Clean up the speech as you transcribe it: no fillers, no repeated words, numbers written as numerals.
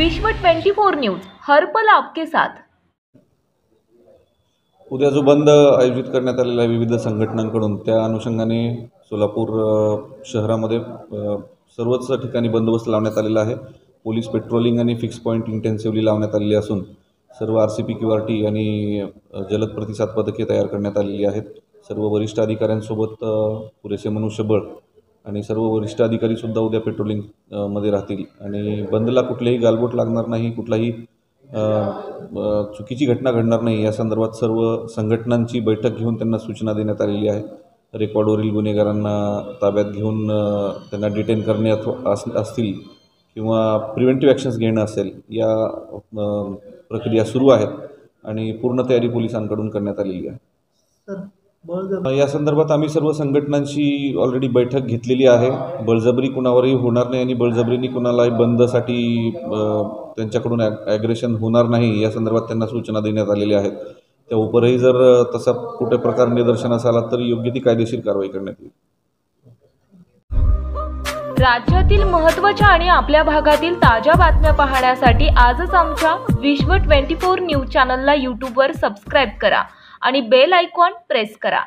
विश्व 24 न्यूज हर पल आपके साथ। उद्या जो बंद आयोजित करण्यात आलेला आहे विविध संघटनांकडून, त्या अनुषंगाने सोलापूर शहरामध्ये सर्वच ठिकाणी बंदोबस्त लावण्यात आलेला आहे। पोलीस पेट्रोलिंग आणि फिक्स पॉईंट इंटेन्सिव्हली लावण्यात आलेली असून सर्व RCP QRT आणि जलद प्रतिसाद पथके तयार करण्यात आलेली आहेत। सर्व वरिष्ठ अधिकाऱ्यांसोबत पुरेसे मनुष्यबळ आणि सर्व वरिष्ठ अधिकारी सुद्धा उद्या पेट्रोलिंग मध्ये राहतील आणि बंदला कुठलेही गालबोट लागणार नाही, कुठलाही चुकीची घटना घडणार नाही या संदर्भात सर्व संघटनांची बैठक घेऊन त्यांना सूचना देण्यात आलेली आहे। रेकॉर्डवरील गुन्हेगारांना ताब्यात घेऊन त्यांना डिटेन करणे असतील किंवा प्रिव्हेंटिव्ह ॲक्शन्स घेणं असेल, या प्रक्रिया सुरू आहेत आणि पूर्ण तयारी पोलिसांकडून करण्यात आलेली आहे। या संदर्भात आम्ही सर्व संघटनांशी ऑलरेडी बैठक घेतलेली आहे। बळजबरी कुणावरही होणार नाही आणि बळजबरीने कुणालाही बंदसाठी त्यांच्याकडून ॲग्रेशन होणार नाही या संदर्भात त्यांना सूचना देण्यात आलेल्या आहेत। त्या उपरही जर तसा कुठे प्रकार निदर्शनास आला तर योग्य ती कायदेशीर कारवाई करण्यात येईल। राज्यातील महत्त्वाच्या आणि आपल्या भागातील ताज्या बातम्या पाहण्यासाठी आजच आमच्या विश्व 24 न्यूज चॅनलला YouTube वर सबस्क्राइब करा आणि बेल आयकॉन प्रेस करा।